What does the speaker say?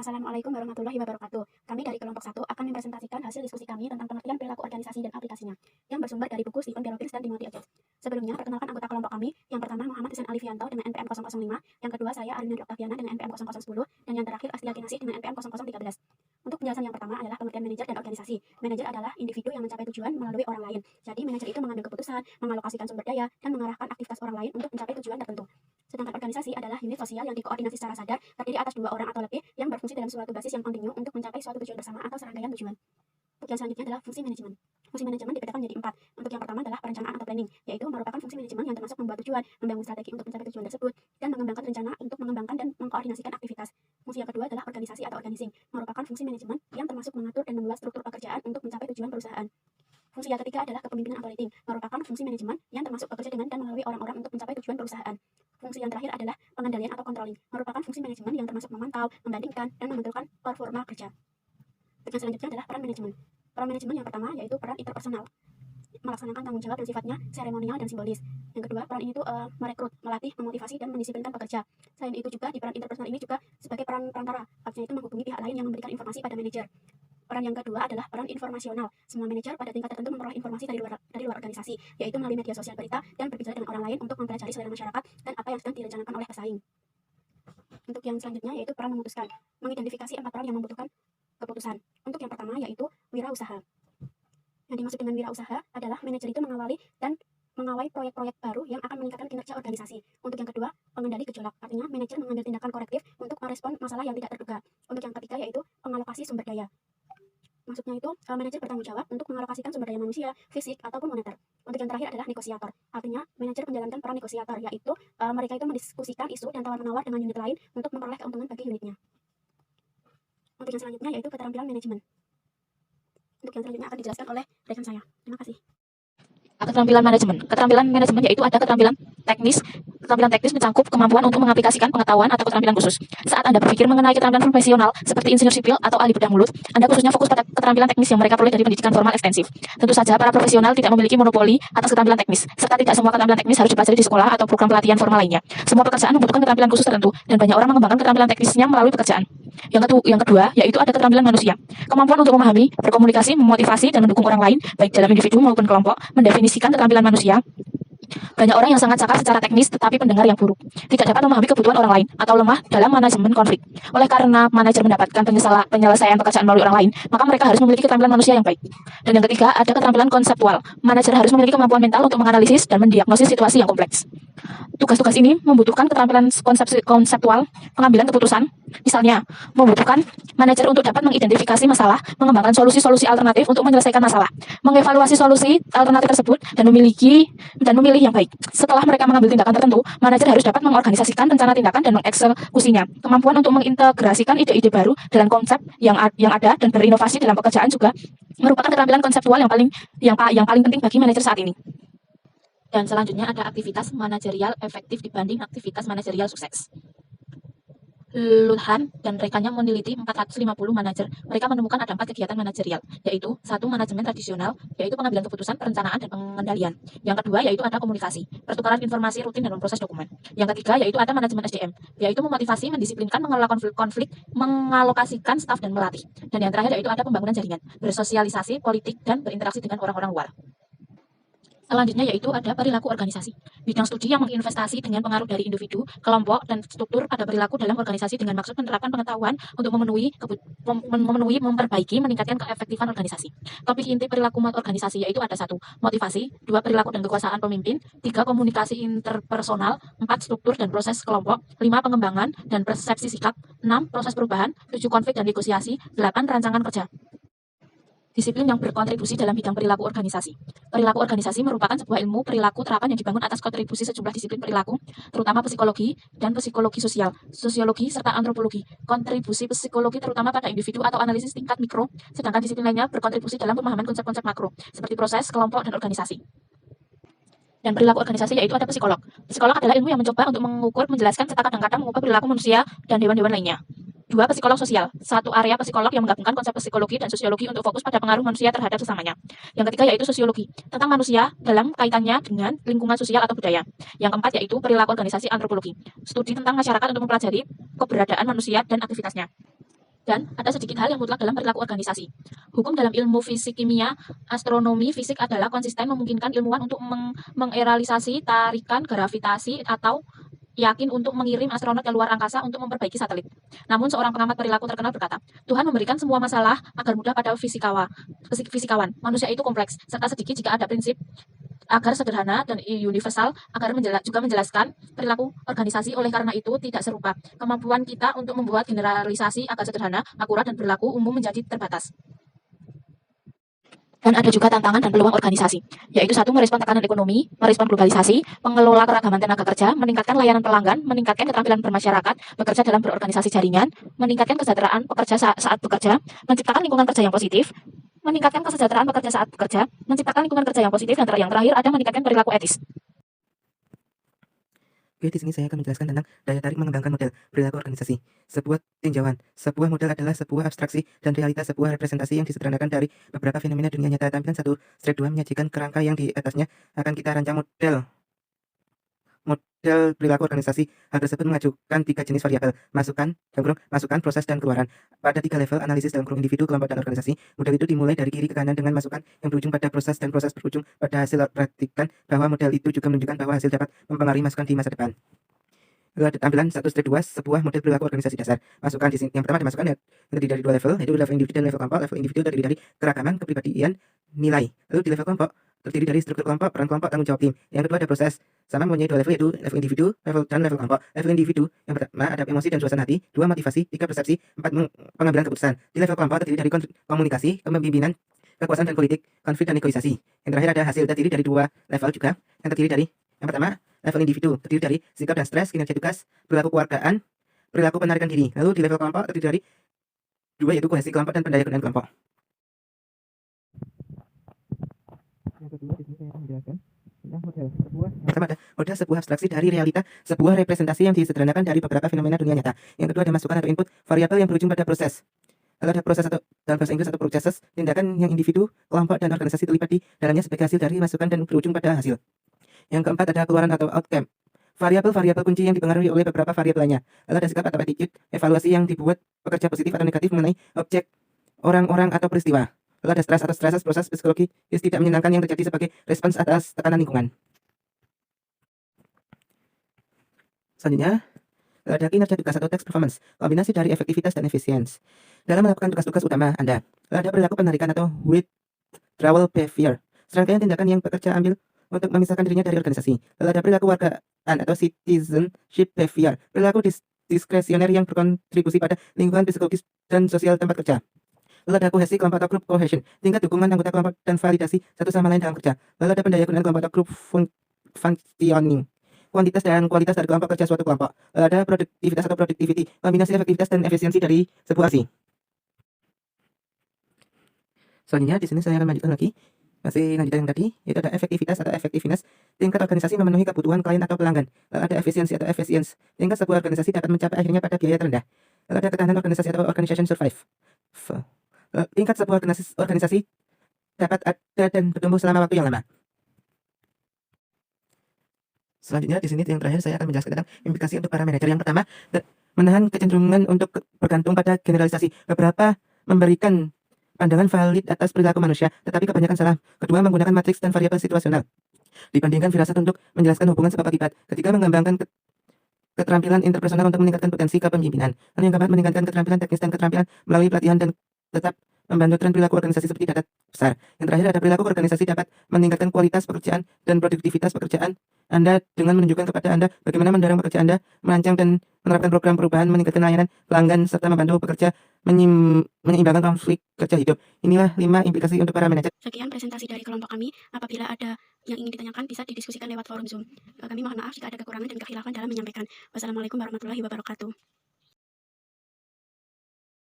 Assalamualaikum warahmatullahi wabarakatuh. Kami dari kelompok 1 akan mempresentasikan hasil diskusi kami tentang pengertian perilaku organisasi dan aplikasinya, yang bersumber dari buku Stephen Berowitz dan Timothy Edwards. Sebelumnya, perkenalkan anggota kelompok kami. Yang pertama Muhammad Hussein Alifianto dengan NPM 005, yang kedua saya Arina Octaviana dengan NPM 0010, dan yang terakhir Astia Kinasih dengan NPM 0013. Untuk penjelasan yang pertama adalah pengertian manajer dan organisasi. Manajer adalah individu yang mencapai tujuan melalui orang lain. Jadi, manajer itu mengambil keputusan, mengalokasikan sumber daya, dan mengarahkan aktivitas orang lain untuk mencapai tujuan tertentu. Sedangkan organisasi adalah unit sosial yang dikoordinasi secara sadar, terdiri atas 2 orang atau lebih, yang berfungsi dalam suatu basis yang kontinu untuk mencapai suatu tujuan bersama atau serangkaian tujuan. Untuk yang selanjutnya adalah fungsi manajemen. Fungsi manajemen dibedakan menjadi 4. Untuk yang pertama adalah perencanaan atau planning, yaitu merupakan fungsi manajemen yang termasuk membuat tujuan, membangun strategi untuk mencapai tujuan tersebut, dan mengembangkan rencana untuk mengembangkan dan mengkoordinasikan aktivitas. Fungsi yang kedua adalah organisasi atau organizing, merupakan fungsi manajemen yang termasuk mengatur dan membuat struktur pekerjaan untuk mencapai tujuan perusahaan. Fungsi yang ketiga adalah kepemimpinan atau leading, merupakan fungsi manajemen yang termasuk bekerja dengan dan melalui orang-orang untuk mencapai tujuan perusahaan. Fungsi yang terakhir adalah pengendalian atau controlling, merupakan fungsi manajemen yang termasuk memantau, membandingkan, dan menentukan performa kerja. Untuk yang selanjutnya adalah peran manajemen. Peran manajemen yang pertama yaitu peran interpersonal, melaksanakan tanggung jawab dan sifatnya seremonial dan simbolis. Yang kedua, peran ini itu merekrut, melatih, memotivasi, dan mendisiplinkan pekerja. Selain itu juga di peran interpersonal ini juga sebagai peran perantara, artinya itu menghubungi pihak lain yang memberikan informasi pada manajer. Peran yang kedua adalah peran informasional. Semua manajer pada tingkat tertentu memperoleh informasi dari luar organisasi, yaitu melalui media sosial berita dan berbicara dengan orang lain untuk mempelajari selera masyarakat dan apa yang sedang direncanakan oleh pesaing. Untuk yang selanjutnya yaitu peran memutuskan, mengidentifikasi 4 peran yang membutuhkan keputusan. Untuk yang pertama yaitu wirausaha. Yang dimaksud dengan wirausaha adalah manajer itu mengawali dan mengawal proyek-proyek baru yang akan meningkatkan kinerja organisasi. Untuk yang kedua, pengendali gejolak, artinya manajer mengambil tindakan korektif untuk merespon masalah yang tidak terduga. Untuk yang ketiga yaitu pengalokasi sumber daya. Maksudnya itu, manajer bertanggung jawab untuk mengalokasikan sumber daya manusia, fisik, ataupun moneter. Untuk yang terakhir adalah negosiator. Artinya, manajer menjalankan peran negosiator, yaitu mereka itu mendiskusikan isu dan tawar-menawar dengan unit lain untuk memperoleh keuntungan bagi unitnya. Untuk yang selanjutnya yaitu keterampilan manajemen. Untuk yang selanjutnya akan dijelaskan oleh rekan saya. Terima kasih. Keterampilan manajemen. Keterampilan manajemen yaitu ada keterampilan teknis. Keterampilan teknis mencakup kemampuan untuk mengaplikasikan pengetahuan atau keterampilan khusus. Saat Anda berpikir mengenai keterampilan profesional seperti insinyur sipil atau ahli bedah mulut, Anda khususnya fokus pada keterampilan teknis yang mereka peroleh dari pendidikan formal ekstensif. Tentu saja para profesional tidak memiliki monopoli atas keterampilan teknis, serta tidak semua keterampilan teknis harus dipelajari di sekolah atau program pelatihan formal lainnya. Semua pekerjaan membutuhkan keterampilan khusus tertentu, dan banyak orang mengembangkan keterampilan teknisnya melalui pekerjaan. Yang kedua, yaitu ada keterampilan manusia. Kemampuan untuk memahami, berkomunikasi, memotivasi, dan mendukung orang lain, baik dalam individu maupun kelompok, mendefinisikan keterampilan manusia. Banyak orang yang sangat cakap secara teknis tetapi pendengar yang buruk, tidak dapat memahami kebutuhan orang lain, atau lemah dalam manajemen konflik. Oleh karena manajer mendapatkan penyelesaian pekerjaan melalui orang lain, maka mereka harus memiliki keterampilan manusia yang baik. Dan yang ketiga, ada keterampilan konseptual. Manajer harus memiliki kemampuan mental untuk menganalisis dan mendiagnosis situasi yang kompleks. Tugas-tugas ini membutuhkan keterampilan konseptual, pengambilan keputusan. Misalnya, membutuhkan manajer untuk dapat mengidentifikasi masalah, mengembangkan solusi-solusi alternatif untuk menyelesaikan masalah, mengevaluasi solusi alternatif tersebut, dan memilih yang baik. Setelah mereka mengambil tindakan tertentu, manajer harus dapat mengorganisasikan rencana tindakan dan mengeksekusinya. Kemampuan untuk mengintegrasikan ide-ide baru dalam konsep yang ada dan berinovasi dalam pekerjaan juga merupakan keterampilan konseptual yang paling penting bagi manajer saat ini. Dan selanjutnya ada aktivitas manajerial efektif dibanding aktivitas manajerial sukses. Luthan dan rekannya meneliti 450 manajer. Mereka menemukan ada 4 kegiatan manajerial, yaitu 1. Manajemen tradisional, yaitu pengambilan keputusan, perencanaan, dan pengendalian. Yang kedua, yaitu ada komunikasi, pertukaran informasi rutin dan memproses dokumen. Yang ketiga, yaitu ada manajemen SDM, yaitu memotivasi, mendisiplinkan, mengelola konflik, mengalokasikan staf, dan melatih. Dan yang terakhir, yaitu ada pembangunan jaringan, bersosialisasi, politik, dan berinteraksi dengan orang-orang luar. Selanjutnya yaitu ada perilaku organisasi. Bidang studi yang menginvestasi dengan pengaruh dari individu, kelompok, dan struktur pada perilaku dalam organisasi dengan maksud menerapkan pengetahuan untuk memenuhi, memperbaiki, meningkatkan keefektifan organisasi. Topik inti perilaku organisasi yaitu ada 1. Motivasi, 2. Perilaku dan kekuasaan pemimpin, 3. Komunikasi interpersonal, 4. Struktur dan proses kelompok, 5. Pengembangan dan persepsi sikap, 6. Proses perubahan, 7. Konflik dan negosiasi, 8. Rancangan kerja. Disiplin yang berkontribusi dalam bidang perilaku organisasi. Perilaku organisasi merupakan sebuah ilmu perilaku terapan yang dibangun atas kontribusi sejumlah disiplin perilaku, terutama psikologi dan psikologi sosial, sosiologi, serta antropologi. Kontribusi psikologi terutama pada individu atau analisis tingkat mikro, sedangkan disiplin lainnya berkontribusi dalam pemahaman konsep-konsep makro, seperti proses, kelompok, dan organisasi. Dan perilaku organisasi yaitu ada psikolog. Psikolog adalah ilmu yang mencoba untuk mengukur, menjelaskan, serta kadang-kadang mengubah perilaku manusia dan hewan-hewan lainnya. 2. Psikolog sosial, satu area psikolog yang menggabungkan konsep psikologi dan sosiologi untuk fokus pada pengaruh manusia terhadap sesamanya. Yang ketiga yaitu sosiologi, tentang manusia dalam kaitannya dengan lingkungan sosial atau budaya. Yang keempat yaitu perilaku organisasi antropologi, studi tentang masyarakat untuk mempelajari keberadaan manusia dan aktivitasnya. Dan ada sedikit hal yang mutlak dalam perilaku organisasi. Hukum dalam ilmu fisik kimia, astronomi, fisik adalah konsisten memungkinkan ilmuwan untuk mengerealisasi tarikan gravitasi atau yakin untuk mengirim astronot ke luar angkasa untuk memperbaiki satelit. Namun seorang pengamat perilaku terkenal berkata, Tuhan memberikan semua masalah agar mudah pada fisikawan. Manusia itu kompleks, serta sedikit jika ada prinsip agar sederhana dan universal agar juga menjelaskan perilaku organisasi. Oleh karena itu tidak serupa. Kemampuan kita untuk membuat generalisasi agar sederhana, akurat, dan berlaku umum menjadi terbatas. Dan ada juga tantangan dan peluang organisasi, yaitu satu, merespon tekanan ekonomi, merespon globalisasi, mengelola keragaman tenaga kerja, meningkatkan layanan pelanggan, meningkatkan keterampilan bermasyarakat, bekerja dalam berorganisasi jaringan, meningkatkan kesejahteraan pekerja saat bekerja, menciptakan lingkungan kerja yang positif, meningkatkan kesejahteraan pekerja saat bekerja, menciptakan lingkungan kerja yang positif, dan yang terakhir ada meningkatkan perilaku etis. Oke, di sini saya akan menjelaskan tentang daya tarik mengembangkan model perilaku organisasi. Sebuah tinjauan. Sebuah model adalah sebuah abstraksi dan realitas, sebuah representasi yang disederhanakan dari beberapa fenomena dunia nyata. Tampilan 1/2 menyajikan kerangka yang di atasnya akan kita rancang model perilaku organisasi. Hal tersebut mengajukan 3 jenis variabel, masukan, proses, dan keluaran. Pada 3 level analisis dalam grup individu, kelompok, dan organisasi, model itu dimulai dari kiri ke kanan dengan masukan yang berujung pada proses dan proses berujung pada hasil. Perhatikan bahwa model itu juga menunjukkan bahwa hasil dapat mempengaruhi masukan di masa depan. Lalu ada tampilan 1/2, sebuah model perilaku organisasi dasar. Masukan di sini, yang pertama ada masukan yang terdiri dari 2 level, yaitu level individu dan level kelompok. Level individu terdiri dari keragaman, kepribadian, nilai. Lalu di level kelompok terdiri dari struktur kelompok, peran kelompok, tanggung jawab tim. Yang kedua ada proses, sama mempunyai 2 level, yaitu level individu, dan level kelompok. Level individu yang pertama ada emosi dan suasana hati, 2 motivasi, 3 persepsi, 4 pengambilan keputusan. Di level kelompok terdiri dari komunikasi, kepemimpinan, kekuasaan dan politik, konflik dan negosiasi. Yang terakhir ada hasil, terdiri dari 2 level juga, yang terdiri dari yang pertama level individu terdiri dari sikap dan stres, kinerja tugas, perilaku keluargaan, perilaku penarikan diri. Lalu di level kelompok terdiri dari 2, yaitu kohesi kelompok dan pendayagunaan kelompok. Yang kedua di sini saya akan menjelaskan tentang model. Pertama ada model, sebuah abstraksi dari realita, sebuah representasi yang disederhanakan dari beberapa fenomena dunia nyata. Yang kedua ada masukan atau input variabel yang berujung pada proses. Lalu ada proses atau dalam bahasa Inggris atau processes, tindakan yang individu, kelompok, dan organisasi terlibat di dalamnya sebagai hasil dari masukan dan berujung pada hasil. Yang keempat ada keluaran atau outcome. Variabel-variabel kunci yang dipengaruhi oleh beberapa variabel lainnya. Lalu ada sikap atau attitude, evaluasi yang dibuat pekerja positif atau negatif mengenai objek, orang-orang, atau peristiwa. Lalu ada stres atau stresses, proses psikologi yang tidak menyenangkan yang terjadi sebagai respons atas tekanan lingkungan. Selanjutnya, ada kinerja tugas atau task performance, kombinasi dari efektivitas dan efisiensi dalam melakukan tugas-tugas utama Anda. Lalu ada perilaku penarikan atau withdrawal behavior, serangkaian tindakan yang pekerja ambil untuk memisahkan dirinya dari organisasi. Lalu ada perilaku wargaan atau citizenship behavior, perilaku diskresioner yang berkontribusi pada lingkungan psikologis dan sosial tempat kerja. Lalu ada kohesi kelompok atau group cohesion, tingkat dukungan anggota kelompok dan validasi satu sama lain dalam kerja. Lalu ada pendayagunaan kelompok atau group functioning, kuantitas dan kualitas dari kelompok kerja suatu kelompok. Lalu ada produktivitas atau productivity, kombinasi efektivitas dan efisiensi dari sebuah aksi. Selanjutnya di sini saya akan lanjutkan lagi. Masih lanjutan yang tadi, yaitu ada efektivitas atau effectiveness, tingkat organisasi memenuhi kebutuhan klien atau pelanggan. Lalu ada efisiensi atau efficiency, tingkat sebuah organisasi dapat mencapai akhirnya pada biaya terendah. Lalu ada ketahanan organisasi atau organization survive. Tingkat sebuah organisasi dapat ada dan bertumbuh selama waktu yang lama. Selanjutnya di sini yang terakhir saya akan menjelaskan tentang implikasi untuk para manajer. Yang pertama, menahan kecenderungan untuk bergantung pada generalisasi. Beberapa memberikan pandangan valid atas perilaku manusia, tetapi kebanyakan salah. Kedua, menggunakan matriks dan variabel situasional dibandingkan firasat untuk menjelaskan hubungan sebab akibat. Ketiga, mengembangkan keterampilan interpersonal untuk meningkatkan potensi kepemimpinan. Dan yang keempat, meningkatkan keterampilan teknis dan keterampilan melalui pelatihan dan tetap membantu tren perilaku organisasi seperti data besar. Yang terakhir ada perilaku organisasi dapat meningkatkan kualitas pekerjaan dan produktivitas pekerjaan Anda dengan menunjukkan kepada Anda bagaimana mendorong pekerja Anda merancang dan menerapkan program perubahan, meningkatkan layanan pelanggan, serta membantu pekerja menyeimbangkan konflik kerja hidup. Inilah 5 implikasi untuk para manajer. Sekian presentasi dari kelompok kami. Apabila ada yang ingin ditanyakan, bisa didiskusikan lewat forum Zoom. Kami mohon maaf jika ada kekurangan dan kekhilafan dalam menyampaikan. Wassalamualaikum warahmatullahi wabarakatuh.